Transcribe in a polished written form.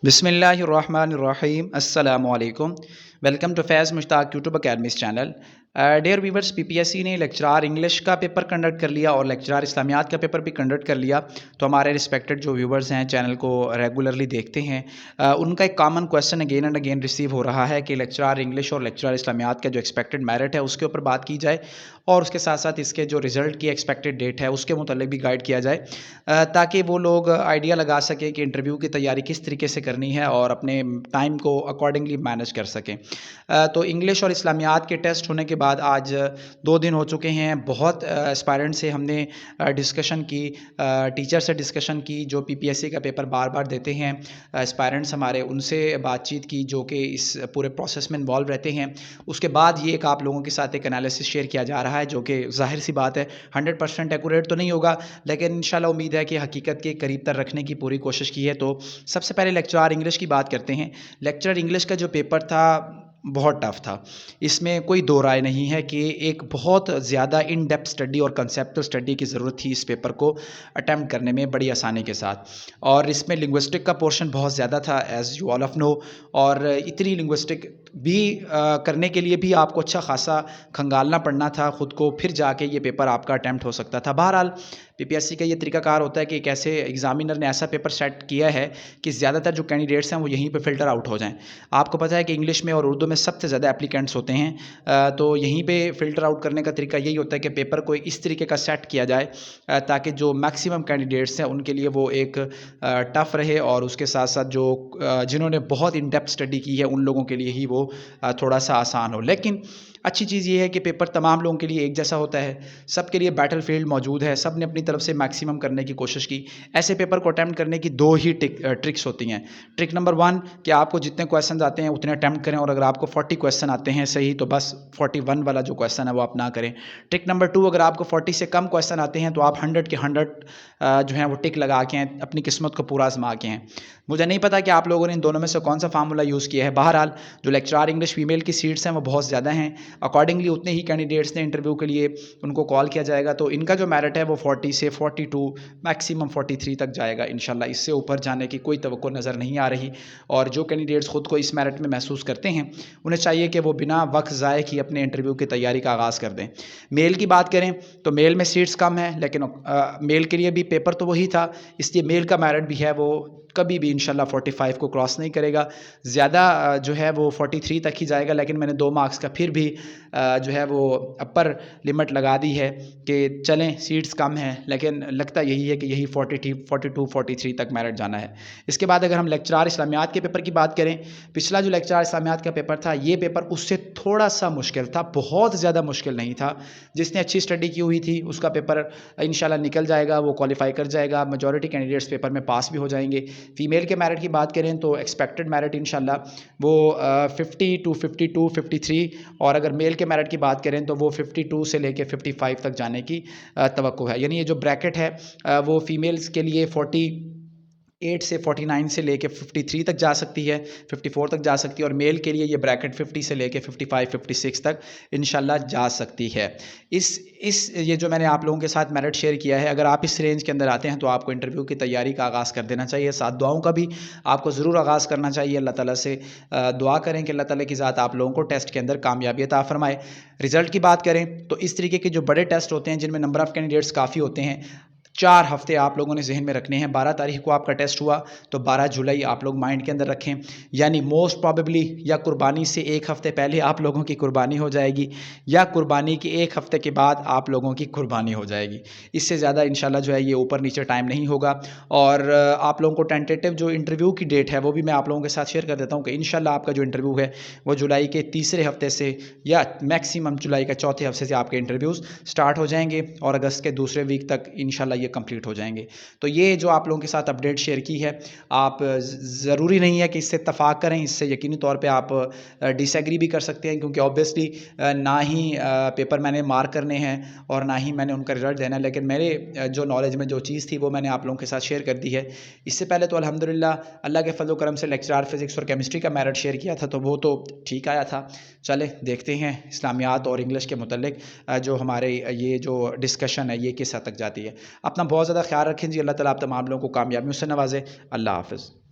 بسم اللہ الرحمن الرحیم السلام علیکم. Welcome to Faiz Mushtaq YouTube academies channel. Dear viewers, P P S C نے لیکچرار انگلش کا پیپر کنڈکٹ کر لیا اور لیکچرار اسلامیات کا پیپر بھی کنڈکٹ کر لیا. تو ہمارے رسپیکٹڈ جو ویورز ہیں چینل کو ریگولرلی دیکھتے ہیں، ان کا ایک common question again and again receive ہو رہا ہے کہ لیکچرار انگلش اور لیکچرار اسلامیات کا جو ایکسپیکٹڈ میرٹ ہے اس کے اوپر بات کی جائے، اور اس کے ساتھ ساتھ اس کے جو رزلٹ کی ایکسپیکٹڈ ڈیٹ ہے اس کے متعلق بھی گائیڈ کیا جائے، تاکہ وہ لوگ آئیڈیا لگا سکیں کہ انٹرویو کی تیاری کس طریقے سے کرنی ہے اور اپنے ٹائم کو اکارڈنگلی مینیج کر سکیں. تو انگلش اور اسلامیات کے ٹیسٹ ہونے کے بعد آج 2 دن ہو چکے ہیں. بہت اسپائرنٹ سے ہم نے ڈسکشن کی، ٹیچر سے ڈسکشن کی جو پی پی ایس سی کا پیپر بار بار دیتے ہیں، اسپائرنٹس ہمارے، ان سے بات چیت کی جو کہ اس پورے پروسیس میں انوالو رہتے ہیں. اس کے بعد یہ ایک آپ لوگوں کے ساتھ ایک انالیسس شیئر کیا جا رہا ہے جو کہ ظاہر سی بات ہے 100% ایکوریٹ تو نہیں ہوگا، لیکن انشاءاللہ امید ہے کہ حقیقت کے قریب تر رکھنے کی پوری کوشش کی ہے. تو سب سے پہلے لیکچرار انگلش کی بات کرتے ہیں. لیکچرر انگلش کا جو پیپر تھا بہت ٹف تھا، اس میں کوئی دو رائے نہیں ہے کہ ایک بہت زیادہ ان ڈیپتھ اسٹڈی اور کنسیپٹل اسٹڈی کی ضرورت تھی اس پیپر کو اٹیمپٹ کرنے میں بڑی آسانی کے ساتھ. اور اس میں لنگوسٹک کا پورشن بہت زیادہ تھا ایز یو آل آف نو، اور اتنی لنگوسٹک بھی کرنے کے لیے بھی آپ کو اچھا خاصا کھنگالنا پڑنا تھا خود کو، پھر جا کے یہ پیپر آپ کا اٹیمپٹ ہو سکتا تھا. بہرحال پی پی ایس سی کا یہ طریقہ کار ہوتا ہے کہ ایک ایسے ایگزامینر نے ایسا پیپر سیٹ کیا ہے کہ زیادہ تر جو کینڈیڈیٹس ہیں وہ یہیں پہ فلٹر آؤٹ ہو جائیں. آپ کو پتہ ہے کہ انگلش میں اور اردو میں سب سے زیادہ اپلیکینٹس ہوتے ہیں، تو یہیں پہ فلٹر آؤٹ کرنے کا طریقہ یہی ہوتا ہے کہ پیپر کو اس طریقے کا سیٹ کیا جائے تاکہ جو میکسیمم کینڈیڈیٹس ہیں ان کے لیے وہ ایک ٹف رہے، اور اس کے ساتھ ساتھ جو جنہوں نے بہت ان ڈیپتھ اسٹڈی کی ہے ان لوگوں کے لیے ہی وہ تھوڑا سا آسان ہو. لیکن اچھی چیز یہ ہے کہ پیپر تمام لوگوں کے لیے ایک جیسا ہوتا ہے، سب کے لیے بیٹل فیلڈ موجود ہے، سب نے اپنی طرف سے میکسیمم کرنے کی کوشش کی. ایسے پیپر کو اٹیمپٹ کرنے کی 2 ہی ٹرکس ہوتی ہیں. ٹرک نمبر 1 کہ آپ کو جتنے کویسچنز آتے ہیں اتنے اٹیمپٹ کریں، اور اگر آپ کو 40 کویسچن آتے ہیں صحیح تو بس 41 والا جو کویسچن ہے وہ آپ نہ کریں. ٹرک نمبر 2، اگر آپ کو 40 سے کم کویسچن آتے ہیں تو آپ 100 کے 100 جو ہیں وہ ٹک لگا کے ہیں، اپنی قسمت کو پورا آزما کے ہیں. مجھے نہیں پتا کہ آپ لوگوں نے ان دونوں میں سے کون سا فارمولا یوز کیا ہے. بہرحال جو لیکچرار انگلش فیمیل کی سیٹس ہیں وہ بہت زیادہ ہیں، اکارڈنگلی اتنے ہی کینڈیڈیٹس نے انٹرویو کے لیے ان کو کال کیا جائے گا. تو ان کا جو میرٹ ہے وہ 40 سے 42 میکسیمم 43 تک جائے گا انشاءاللہ. اس سے اوپر جانے کی کوئی توقع نظر نہیں آ رہی، اور جو کینڈیڈیٹس خود کو اس میرٹ میں محسوس کرتے ہیں انہیں چاہیے کہ وہ بنا وقت ضائع کیے اپنے انٹرویو کی تیاری کا آغاز کر دیں. میل کی بات کریں تو میل میں سیٹس کم ہیں، لیکن میل کے لیے بھی پیپر تو وہی تھا، اس لیے میل کا میرٹ بھی ہے وہ کبھی بھی انشاءاللہ 45 کو کراس نہیں کرے گا. زیادہ جو ہے وہ 43 تک ہی جائے گا، لیکن میں نے 2 مارکس کا پھر بھی جو ہے وہ اپر لمٹ لگا دی ہے کہ چلیں سیٹس کم ہیں، لیکن لگتا یہی ہے کہ یہی 42 43 تک میرٹ جانا ہے. اس کے بعد اگر ہم لیکچرار اسلامیات کے پیپر کی بات کریں، پچھلا جو لیکچرار اسلامیات کا پیپر تھا یہ پیپر اس سے تھوڑا سا مشکل تھا، بہت زیادہ مشکل نہیں تھا. جس نے اچھی اسٹڈی کی ہوئی تھی اس کا پیپر انشاءاللہ نکل جائے گا، وہ کوالیفائی کر جائے گا. میجورٹی کینڈیڈیٹس پیپر میں پاس بھی ہو جائیں گے. فیمیل کے میرٹ کی بات کریں تو ایکسپیکٹڈ میرٹ انشاءاللہ وہ 50 ٹو 52 53، اور اگر میل کے میرٹ کی بات کریں تو وہ 52 سے لے کے 55 تک جانے کی توقع ہے. یعنی یہ جو بریکٹ ہے وہ فیمیلز کے لیے 48 سے 49 سے لے کے 53 تک جا سکتی ہے، 54 تک جا سکتی ہے، اور میل کے لیے یہ بریکٹ 50 سے لے کے 55 56 تک انشاءاللہ جا سکتی ہے. یہ جو میں نے آپ لوگوں کے ساتھ میرٹ شیئر کیا ہے، اگر آپ اس رینج کے اندر آتے ہیں تو آپ کو انٹرویو کی تیاری کا آغاز کر دینا چاہیے. ساتھ دعاؤں کا بھی آپ کو ضرور آغاز کرنا چاہیے. اللہ تعالیٰ سے دعا کریں کہ اللہ تعالیٰ کی ذات آپ لوگوں کو ٹیسٹ کے اندر کامیابی عطا فرمائے. رزلٹ کی بات کریں تو اس طریقے کے جو بڑے ٹیسٹ ہوتے ہیں جن میں نمبر آف کینڈیڈیٹس کافی ہوتے ہیں، 4 ہفتے آپ لوگوں نے ذہن میں رکھنے ہیں. 12 تاریخ کو آپ کا ٹیسٹ ہوا تو 12 جولائی آپ لوگ مائنڈ کے اندر رکھیں. یعنی موسٹ پرابیبلی یا قربانی سے 1 ہفتے پہلے آپ لوگوں کی قربانی ہو جائے گی، یا قربانی کے 1 ہفتے کے بعد آپ لوگوں کی قربانی ہو جائے گی. اس سے زیادہ انشاءاللہ جو ہے یہ اوپر نیچے ٹائم نہیں ہوگا. اور آپ لوگوں کو ٹینٹیٹیو جو انٹرویو کی ڈیٹ ہے وہ بھی میں آپ لوگوں کے ساتھ شیئر کر دیتا ہوں کہ انشاءاللہ آپ کا جو انٹرویو ہے وہ جولائی کے تیسرے ہفتے سے یا میکسیمم جولائی کا چوتھے ہفتے سے آپ کے انٹرویوز سٹارٹ ہو جائیں گے، اور اگست کے دوسرے ویک تک انشاءاللہ یہ کمپلیٹ ہو جائیں گے. تو یہ جو آپ لوگوں کے ساتھ اپڈیٹ شیئر کی ہے، آپ ضروری نہیں ہے کہ اس سے اتفاق کریں، اس سے یقینی طور پہ آپ ڈس ایگری بھی کر سکتے ہیں، کیونکہ آبویسلی نہ ہی پیپر میں نے مارک کرنے ہیں اور نہ ہی میں نے ان کا رزلٹ دینا ہے، لیکن میرے جو نالج میں جو چیز تھی وہ میں نے آپ لوگوں کے ساتھ شیئر کر دی ہے. اس سے پہلے تو الحمدللہ اللہ کے فضل و کرم سے لیکچرار فزکس اور کیمسٹری کا میرٹ شیئر کیا تھا تو وہ تو ٹھیک آیا تھا. چلے دیکھتے ہیں اسلامیات اور انگلش کے متعلق جو ہمارے یہ جو ڈسکشن ہے یہ کس حد تک جاتی ہے. اپنا بہت زیادہ خیال رکھیں جی. اللہ تعالیٰ آپ تمام لوگوں کو کامیابیوں سے نوازے. اللہ حافظ.